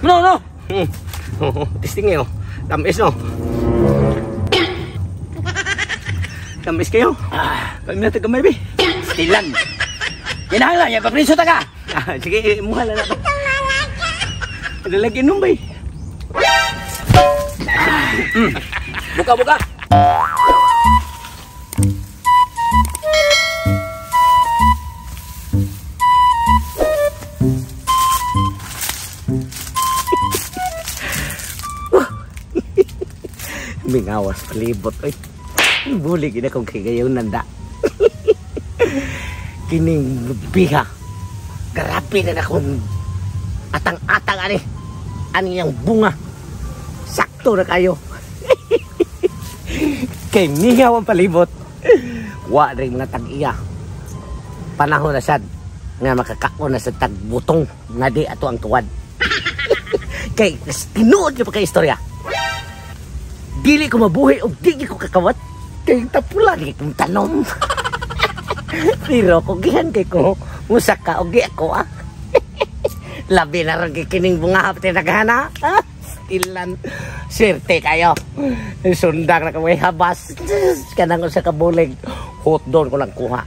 No. Testing ngayon. Tamis no. Tamis kayo. Pag-minata ka may be. Stilan. Kinahanglan niya, papriso ta ka. Sige, muhala na. Lalagyan nung bay. Buka. Mingawas palibot oy. Buli gina kung kagayon nanda. Kining biha. Grabe na akong atang-atang ani. Ani yang bunga. Sakto na kayo. Kay mingaw ang palibot. Wa rin mga tag-iya. Panahon na sad nga makakao na sa tagbutong nga di ato ang tuwad. Kay tinuod niyo pa kay istorya. Dili ko mabuhay o dili ko kakawat. Kay tapula di kong tanom. Pero kung gihan kay ko, musak ka o gi ako ah. Labi na rin kikining bunga hapte naghana. Ilan. Swerte kayo. Sundang na kamay habas. Kanang sa kabulig. Hot doon ko lang kuha.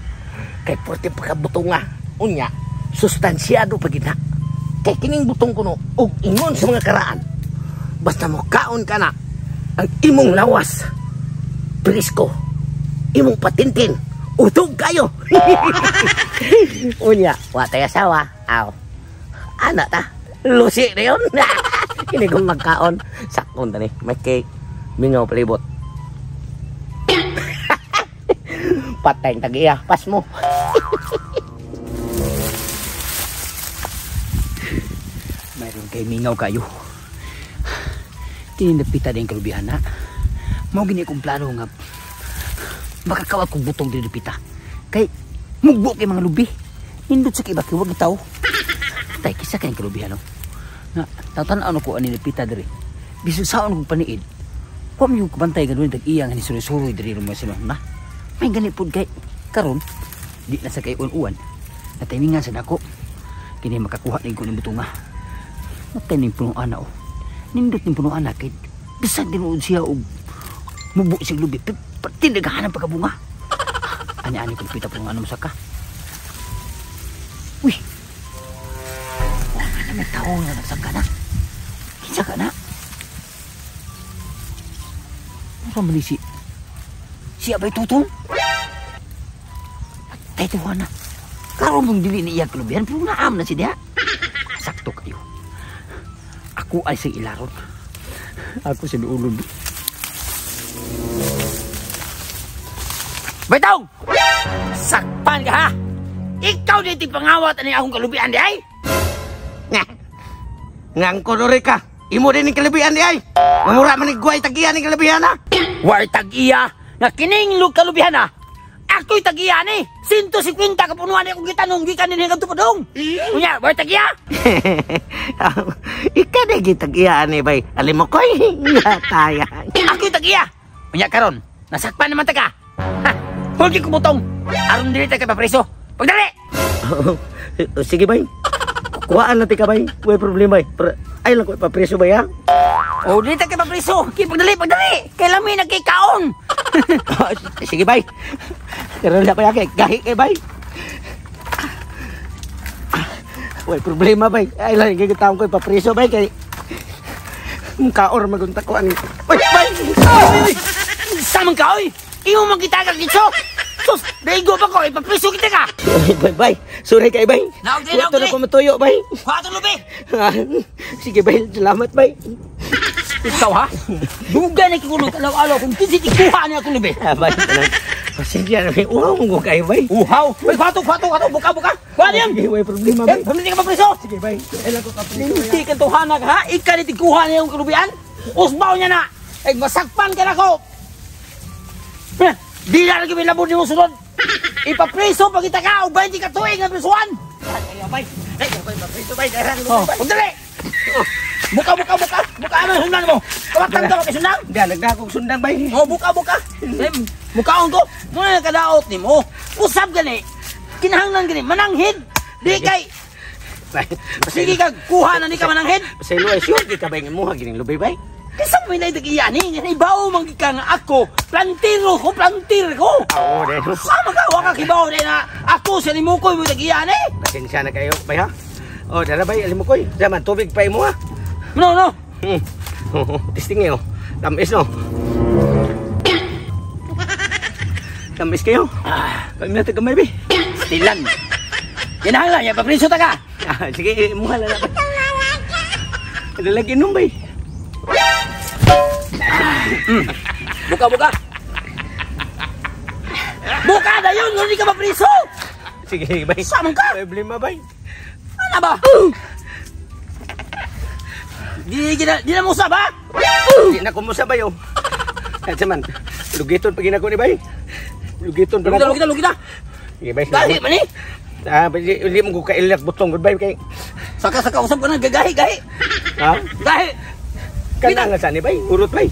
Kay porte pagkabutong nga. Unya, sustansyado pagina. Kay kining butong ko no, og ingon sa mga karaan. Basta mo kaon ka na. Ang imong lawas, presko, imong patintin, utog kayo. Unya, watay asawa, aw. Anak ta, lusi na yun. Hindi kong magkaon. Sakon tani, may cake, mingaw palibot. Patay ang tag-iya, pas mo. Mayroon kay mingaw kayo. Tinindapita din kalubihan na. Mau gini kong plano nga makakawat kong butong dinapita. Kay mugbo kay mga lubi. Hindot sa kibaki wag itaw. Tay kisa kay kalubihan no. Na tatan-ano ko ani napita diri. Bisag saon kong paniid. Wa mi yung kabantay ganun tag-iya nga ni suri-suri diri rumah sino na. May gani pud kay karon di na sa kay uwan. Na timingan sa dako. Kini makakuha ning ko ning butunga. Matay ning puno ana o. Nindot ng punuan na kay bisag dinuod siya og mubo sig lubi pati naghahanap pagkabunga. Ani-ani kung pita pong anong saka. Uy! Wala na may tao na nagsaka na. Kinsa ka na? Ano malisi? Siya ba'y tutong? Patay tuwa na. Karoon mong dili ni iya kalubihan pero naam na siya. Sakto kayo. Ako ay sa ilaron. Ako sa luulod. Baitaw! Sakpan ka ha! Ikaw dito pangawat ani akong kalubian di ay? Ngang konore ka. Imo din ang kalabihan di ay. Mamura man guay tagiya ning kalabihan na. War tag-iya na kining kalubihan na. Ako'y tag-iya ni. 150 kapunuan akong gitanong gikan din hanggang tupadong. Unya, war tag-iya? Ika na gitag-iya ni bay. Alim mo koy. Nataya. Ako'y tag-iya. Unya karon, nasakpan naman ta ka. Ha, hulgi ko butong. Aron dili ta kay papreso. Pagdali! Sige bay. Kuhaan natin ka bay. May problema bay. Ay lang ko papreso bay ha. Oh, dili ta kay papreso. Pagdali. Kay lami nagkikaon. Sige bay. Karon na ko ya kay gahi kay bay. May problema bay. Ay lang gigitaon ko papreso bay kay kaor magunta ko ani. Oy bay. Samang ka oy. Imo magkitagal dito. Sus, daigo ba ko ipapreso kita ka. Bay. Sorry kay bay. Naog din. Ito na ko matuyo bay. Kuha itong lubi. Sige bay, salamat bay. Ikaw ha? Dugay na kikulong alaw-alaw kung kisit ikuha niya akong lubi. Bay, pasensya na may uhaw mo kay bay. Uhaw? Bay, kwato, buka. Kuha niyan. Sige, may problema bay. Pamili ka pa preso. Sige bay, kailan ko kapreso. Hindi ka tuhanag ha? Ika ni tikuha niya yung kalubian. Usbaw niya na. Ay, masakpan ka na ko. Di na lagi may labon niyo sunod. Ipapreso pag kita ka o 20 ka tuwing ang presuan. Ay, bay. Ay, papreso bay. Pagdali. Buka. Ano yung sundan mo? Kawatan ka ba kay sundang? Dalag na akong sundang bay. Oh, buka. Bukaon ko. Muna nakadaot ni mo. Usap gani. Kinahanglan gani. Mananghid. Di kay. Sige ka, kuha na ni ka mananghid. Sa ilo ay sure, di ka ba yung imuha gining lubi bay? Kasi mo na itagiyan eh. Nga ibaw mang ka nga ako. Plantir ko. Oo, din. Sama ka, waka kibaw din na ako sa limukoy mo itagiyan eh. Pasensya na kayo, bay ha? O, dara bay, alim mo koy. Daman, tubig pa mo ha? No. Testing nyo. Tamis no? Tamis kayo? Kami natin kamay bay. Stilan. Kinahanglan, yan papriso ta ka. Sige, muha na natin. Lalagyan nung bay. Buka. Buka na yun, hindi ka mapriso. Sige, bay. Samang ka. Problema, bay. Ano ba? Di na mo usap ha? Di na kumusa bay, oh. At saman, lugiton pa ginako ni bay. Lugiton pa ginako. Lugita. Sige, bay. Gahi man eh. Hindi mo ko kailak butong, goodbye, kay. Saka usap ka na, gahi. Ha? Gahi. Kana nga saan ni bay? Urot bay.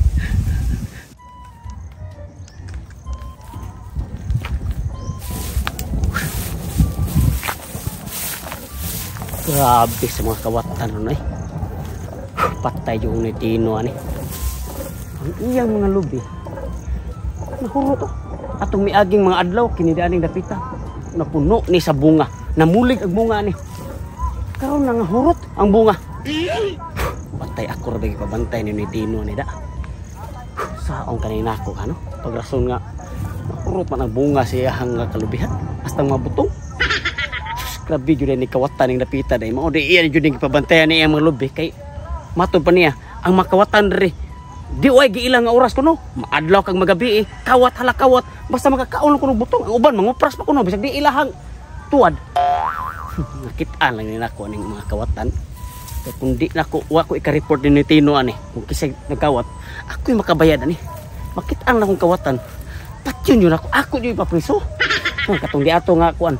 Grabe sa mga kawatan ano eh. Patay yung ni Tino ani. Ang iyang mga lubi. Nahuro to. Atong miaging mga adlaw kinidaning dapita. Napuno ni sa bunga. Namulig ang bunga ni. Karon nang hurot ang bunga. Patay ako ra pabantay ni Tino ni da. Saong kanina ako ano? Pagrason nga nahurot man ang bunga siya hang kalubihan. Hasta mga butong. Grabe jud ni kawatan ning dapita dai mao di iyan jud ning pabantayan niya mga lubi kay matod pa niya ang makawatan diri di way giilang nga oras kuno maadlaw kag magabi kawat basta makakaon kuno butong ang uban mangupras pa kuno bisag di ilahang tuwad nakit-an lang ni nako ning mga kawatan kay kun di nako wa ko ika-report ni Tino ani kung kisay nagkawat ako makabayad ani makit-an lang kong kawatan patyon yun ako jud ipapriso katong di ato nga kuan.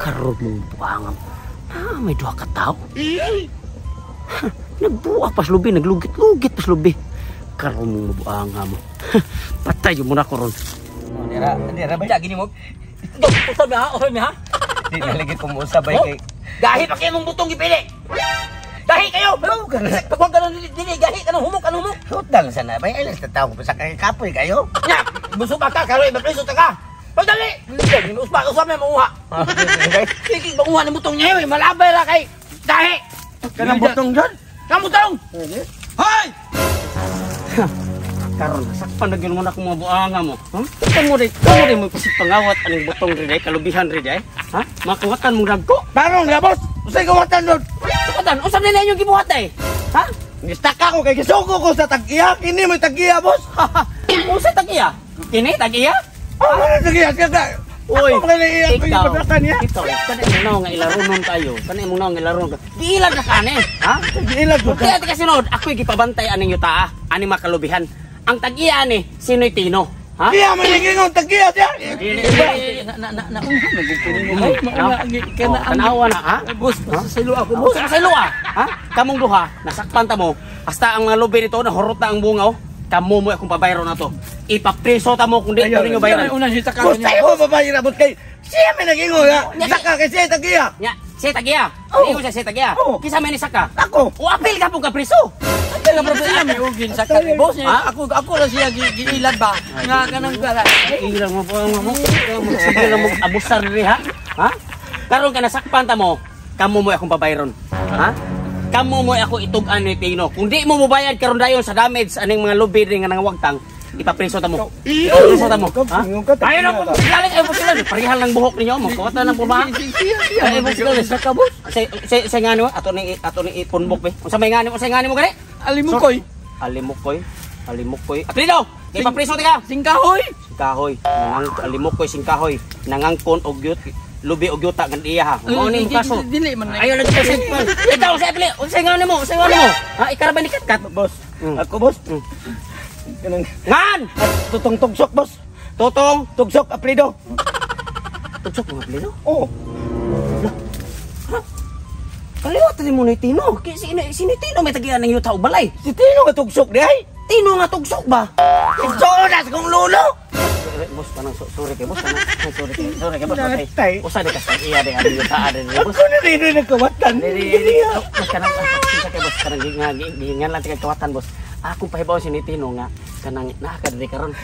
Karon mong buangam. May duha ka tao. Nagbuwa pas lubi, naglugit-lugit pas lubi. Karon mong buangam. Patay mo na ko ron. Dira bay. Gini mo. Usab na ha? Di nalagit ko mo usab bay kay. Gahi pa kayo mong butong gipili. Gahi kayo. Pagwag ka nang dili, gahi ka nang humok. Hutdal sana bay. Ay lang tataw ko sa kapoy kayo. Nya, gusto ba ka karon ibapriso ta ka? Pagdali! Usap na manguha. Sige, manguha ng butong niya. Malabay lang kay Dahi. Kanang butong dyan? Kanang butong! Hoy! Karon, sakpan na gano'n mo na kung mga buanga mo. Kamu rin mo pasip pangawat aning butong rin kalubihan rin ha? Makawatan mong nagko. Parang nga, boss! Usay kawatan doon! Kawatan? Usap nila yung gibuhat ha? Nistak ako kay gisuko ko sa tag-iya. Kini mo tag-iya, boss. Usay tag-iya? Kini, tag-iya? Ano tag-iya? Uy, ako kaya ikaw, kanay mo nga ilarunon tayo. Kanay mo nga ilarunon tayo. Diilag na kani, ha? Diilag ko ka. Kaya tika sinod, ako'y gipabantay aning yuta, aning makalubihan. Ang tag-iya ni, sino'y Tino? Ha? Kaya maniging ang tag-iya siya. Kanawa na, ha? Boss, pasasilo ako, boss. Pasasilo ha? Kamong duha, nasakpan ta mo. Hasta ang mga lubi nito, nahurot na ang bungaw. Kamu mo akong pabayron na to. Ipapreso ta mo kung di ko rin yung bayaran. Boss, tayo mo pabayran mo kay siya may nag-ingo ha. Saka kay siya tag-iya. Nya, siya tag-iya. Hindi ko siya tag-iya. Kisa may ni Saka. Ako. O apil ka pong kapreso. Apil ka siya may ugin Saka. Boss, ako lang siya giilad ba? Nga kanang gala. Ilang mo po mo. Sige lang mo abusar rin ha. Ha? Karon ka nasakpan ta mo. Kamu mo akong pabayron. Ha? Kamu mo ako itug-an ni Tino. Kung di mo mobayad karon dayon sa damage aning mga lubi ring nga wagtang, ipapreso ta mo. Ipapreso ta mo. Ha? Ayo na po. Galing ay mo sila. Parihal lang buhok ninyo. Magkawatan ng purma. Ay mo sila sa kabos. Sa ngano ato ni ipunbok be. Unsa may ngano mo gani? Alimukoy. Aprido. Ipapreso ta ka. Singkahoy. Alimukoy singkahoy. Nangangkon og gyut. Lubi og yuta kan iya ha. Mao ni kaso. Dili man. Ayo lang sa singkon. Itaw sa apli. Unsay ngano mo? Ha, ikara ba ni kat? Boss. Ako boss. Kanang ngan. Tutong tugsok boss. Tutong tugsok aprido. Tugsok mo aprido? Oo. Kaliwat ni mo ni Tino. Sino Tino may tagian ng yuta og balay? Si Tino nga tugsok di ay. Tino nga tugsok ba? Sonas kong lulo. boss, kanang sorry kay boss, kanang sorry kay boss. Natay. Usa di kas iya de abi ta ade boss. Ako na rin yung nagkawatan. Dili boss kanang kinsa kay boss kanang gihingan lang kay kawatan boss. Ako pahibaw si Nitino nga kanang naa ka diri karon.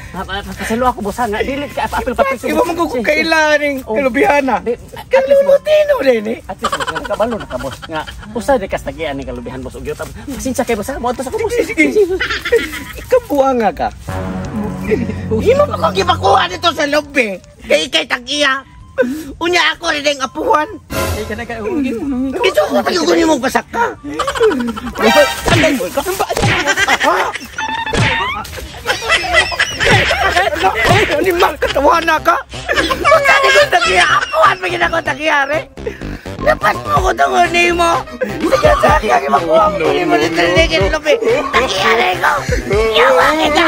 Paselo ako boss nga dili ka apil papel. Iba mo kung kailangan ng kalubihana. At least mo Tino rin eh. at least boss nakabalo na ka boss nga usa di kas tagian ni kalubihan boss ug gyud. Pasensya kay boss mo to sa ko boss. Sige. Ikaw buwanga ka. Himo pa kong gipakuha dito sa lobby. Kay tag-iya. Unya ako rin ang apuhan. Ay kana ka ugi. Dito ko tayo kunin mo pasak ka. Anday mo ka. Ano man katawa na ka? Magkano ko tag-iya? Apuhan pa gina ko tag-iyari. Lapas mo ko tungunin mo. Sige sa akin, makuha mo kunin mo dito rin ang lobby. Tag-iyari ko. Yawa kita.